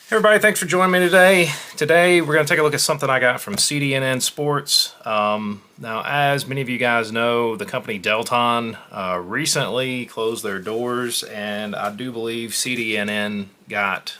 Hey everybody, thanks for joining me today. Today we're going to take a look at something I got from CDNN Sports. Now, as many of you guys know, the company Delton recently closed their doors, and I do believe CDNN got,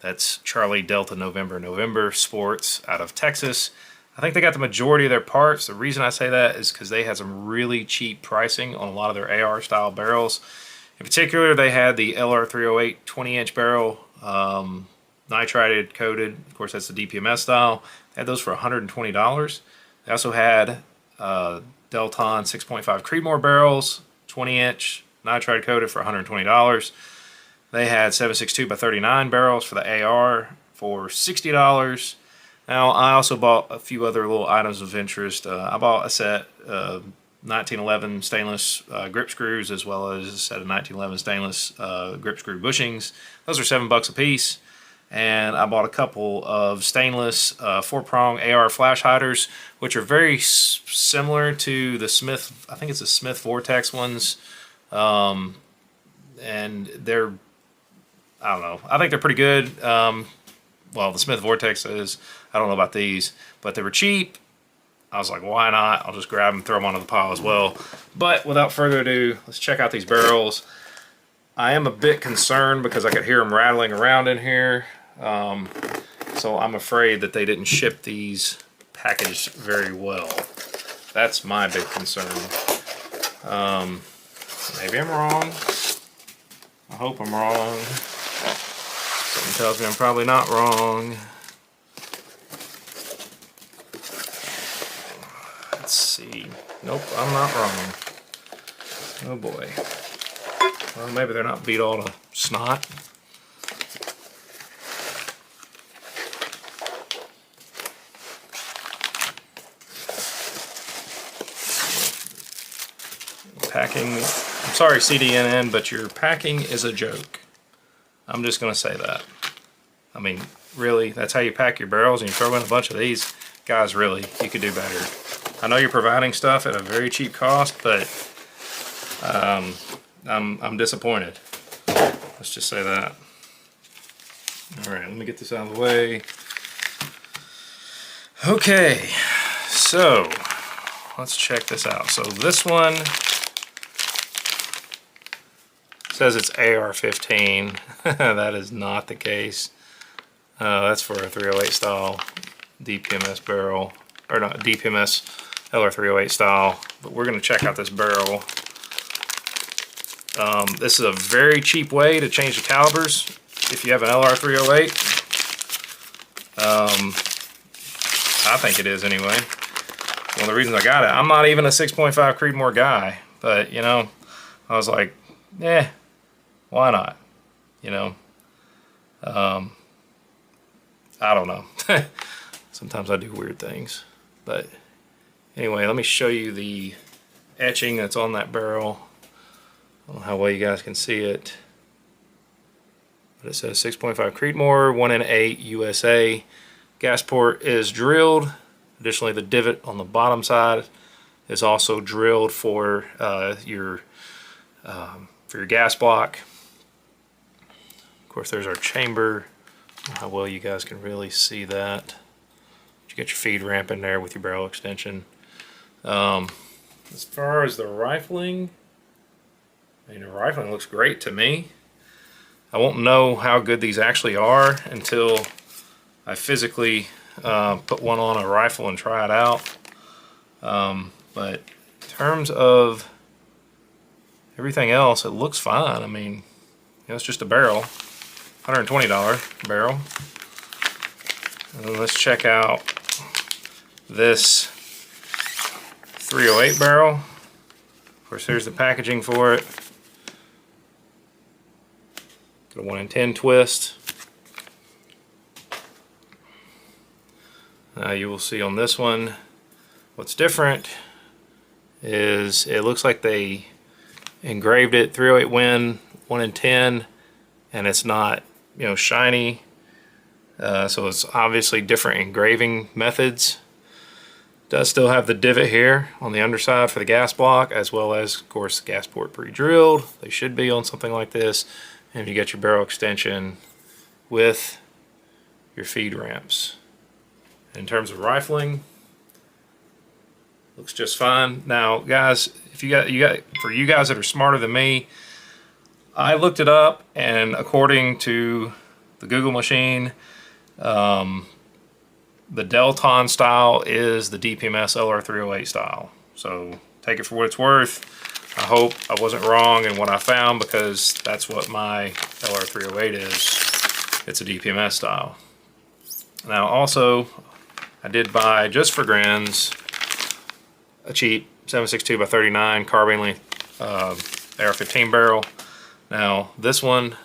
that's Charlie Delta November Sports out of Texas. I think they got the majority of their parts. The reason I say that is because they had some really cheap pricing on a lot of their AR style barrels. In particular, they had the LR-308 20-inch barrel. Nitrided coated, of course that's the DPMS style. They had those for $120. They also had Delton 6.5 Creedmoor barrels, 20-inch nitride coated for $120. They had 7.62 by 39 barrels for the AR for $60. Now I also bought a few other little items of interest. I bought a set of 1911 stainless grip screws, as well as a set of 1911 stainless grip screw bushings. Those are $7 a piece. And I bought a couple of stainless 4-prong AR flash hiders, which are very similar to the Smith, I think it's the Smith Vortex ones. And they're, I don't know, I think they're pretty good. Well, the Smith Vortex is, I don't know about these, but they were cheap. I was like, why not? I'll just grab them, throw them onto the pile as well. But without further ado, let's check out these barrels. I am a bit concerned because I could hear them rattling around in here. So I'm afraid that they didn't ship these packaged very well. That's my big concern. Maybe I'm wrong. I hope I'm wrong. Something tells me I'm probably not wrong. Let's see. Nope, I'm not wrong. Oh boy. Well, maybe they're not beat all to snot. Packing, I'm sorry CDNN, but your packing is a joke. I'm just going to say that. I mean, really, that's how you pack your barrels, and you throw in a bunch of these? Guys, really, you could do better. I know you're providing stuff at a very cheap cost, but I'm disappointed. Let's just say that. Alright, let me get this out of the way. Okay, so let's check this out. So this one says it's AR-15. That is not the case. That's for a 308 style DPMS barrel, or not DPMS LR-308 style. But we're going to check out this barrel. This is a very cheap way to change the calibers if you have an LR-308. I think it is anyway. One of the reasons I got it. I'm not even a 6.5 Creedmoor guy, but you know, I was like, yeah, why not? You know, I don't know. Sometimes I do weird things, but anyway, let me show you the etching that's on that barrel. I don't know how well you guys can see it, but it says 6.5 Creedmoor, 1N8 USA. Gas port is drilled. Additionally, the divot on the bottom side is also drilled for your gas block. Of course, there's our chamber. I don't know how well you guys can really see that. You get your feed ramp in there with your barrel extension. As far as the rifling, I mean, the rifling looks great to me. I won't know how good these actually are until I physically put one on a rifle and try it out. But in terms of everything else, it looks fine. I mean, you know, it's just a barrel, $120 barrel. And then let's check out this 308 barrel. Of course, here's the packaging for it. Got a 1 in 10 twist. You will see on this one, what's different is it looks like they engraved it 308 Win 1 in 10, and it's not, you know, shiny. So it's obviously different engraving methods. It does still have the divot here on the underside for the gas block, as well as, of course, the gas port pre-drilled. They should be on something like this. And you get your barrel extension with your feed ramps. In terms of rifling, looks just fine. Now, guys, if for you guys that are smarter than me, I looked it up, and according to the Google machine, the Delton style is the DPMS LR-308 style. So take it for what it's worth. I hope I wasn't wrong in what I found, because that's what my LR-308 is. It's a DPMS style. Now also, I did buy, just for grins, a cheap 7.62 by 39 carbine length AR-15 barrel. Now this one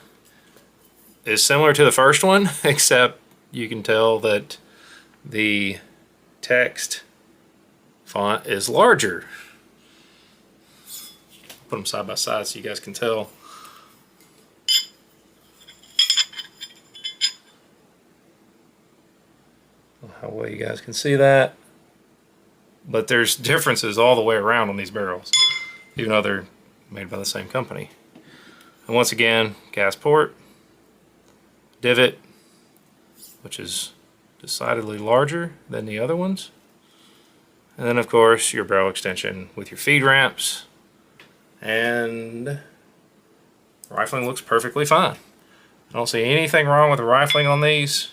is similar to the first one, except you can tell that the text font is larger. Put them side by side so you guys can tell. How well you guys can see that. But there's differences all the way around on these barrels, even though they're made by the same company. And once again, gas port, divot, which is decidedly larger than the other ones. And then of course your barrel extension with your feed ramps. And rifling looks perfectly fine. I don't see anything wrong with the rifling on these.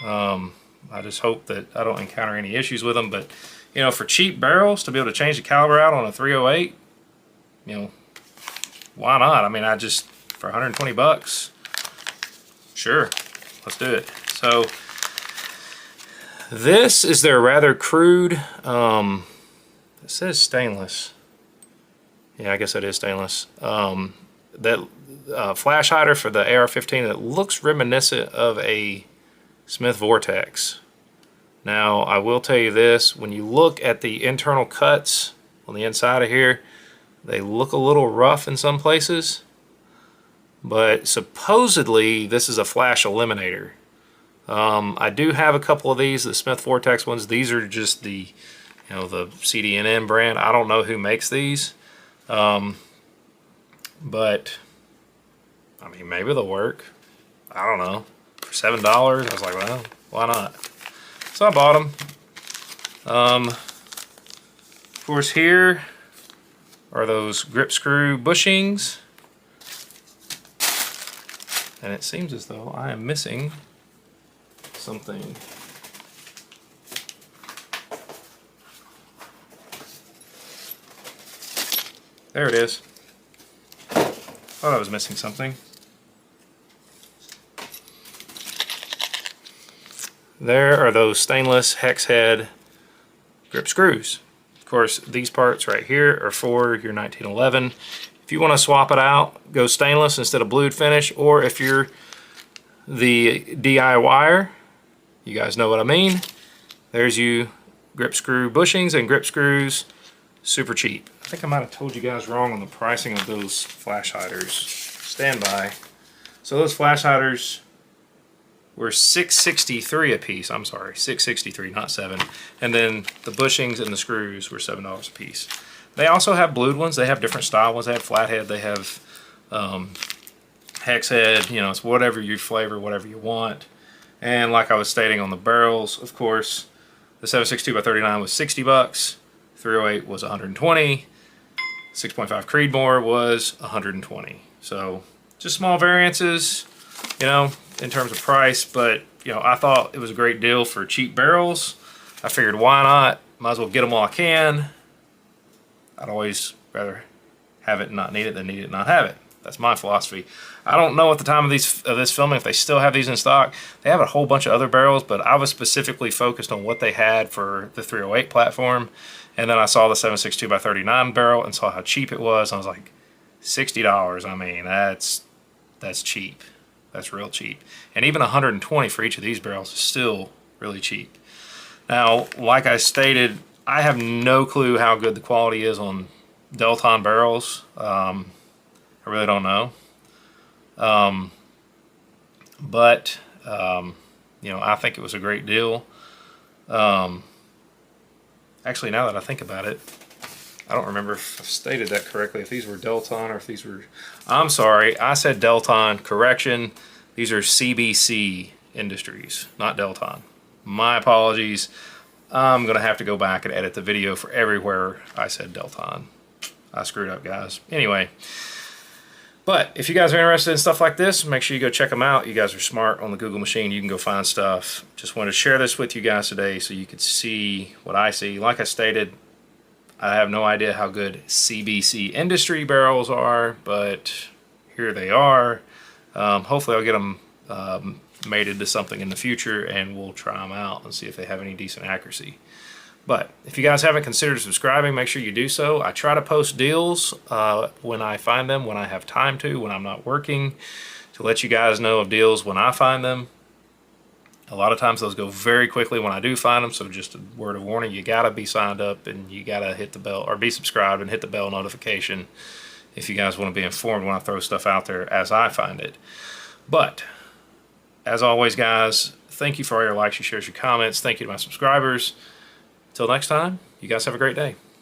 I just hope that I don't encounter any issues with them. But you know, for cheap barrels, to be able to change the caliber out on a 308, you know, why not? I mean, for 120 bucks, sure, let's do it. So this is their rather crude, it says stainless. Yeah, I guess that is stainless. That flash hider for the AR-15 that looks reminiscent of a Smith Vortex. Now, I will tell you this, when you look at the internal cuts on the inside of here, they look a little rough in some places, but supposedly this is a flash eliminator. I do have a couple of these, the Smith Vortex ones. These are just the, you know, the CDNN brand. I don't know who makes these, but I mean, maybe they'll work. I don't know. For $7, I was like, well, why not? So I bought them. Of course, here are those grip screw bushings. And it seems as though I am missing something. There it is. Thought I was missing something. There are those stainless hex head grip screws. Of course, these parts right here are for your 1911. If you want to swap it out, go stainless instead of blued finish, or if you're the DIYer, you guys know what I mean. There's you grip screw bushings and grip screws, super cheap. I think I might have told you guys wrong on the pricing of those flash hiders. Stand by. So those flash hiders were $6.63 a piece. I'm sorry, $6.63, not $7. And then the bushings and the screws were $7 a piece. They also have blued ones. They have different style ones. They have flathead. They have hex head. You know, it's whatever you flavor, whatever you want. And like I was stating on the barrels, of course, the 7.62 by 39 was 60 bucks. 308 was 120. 6.5 Creedmoor was 120. So just small variances, you know, in terms of price, but you know, I thought it was a great deal for cheap barrels. I figured, why not? Might as well get them while I can. I'd always rather have it and not need it than need it and not have it. That's my philosophy. I don't know at the time of this filming if they still have these in stock. They have a whole bunch of other barrels, but I was specifically focused on what they had for the 308 platform. And then I saw the 7.62 by 39 barrel and saw how cheap it was. I was like, $60. I mean, that's cheap. That's real cheap. And even 120 for each of these barrels is still really cheap. Now, like I stated, I have no clue how good the quality is on Delton barrels. I really don't know. But you know, I think it was a great deal. Actually, now that I think about it, I don't remember if I stated that correctly, if these were Delton or if these were... I'm sorry, I said Delton. Correction. These are CBC Industries, not Delton. My apologies. I'm gonna have to go back and edit the video for everywhere I said Delton. I screwed up, guys. Anyway, but if you guys are interested in stuff like this, make sure you go check them out. You guys are smart on the Google machine. You can go find stuff. Just wanted to share this with you guys today so you could see what I see. Like I stated, I have no idea how good CBC industry barrels are, but here they are. Hopefully I'll get them mated to something in the future, and we'll try them out and see if they have any decent accuracy. But if you guys haven't considered subscribing, make sure you do so. I try to post deals when I find them, when I have time to, when I'm not working, to let you guys know of deals when I find them. A lot of times those go very quickly when I do find them, so just a word of warning, you gotta be signed up and you gotta hit the bell, or be subscribed and hit the bell notification if you guys want to be informed when I throw stuff out there as I find it. But as always, guys, thank you for all your likes, your shares, your comments. Thank you to my subscribers. Till next time, you guys have a great day.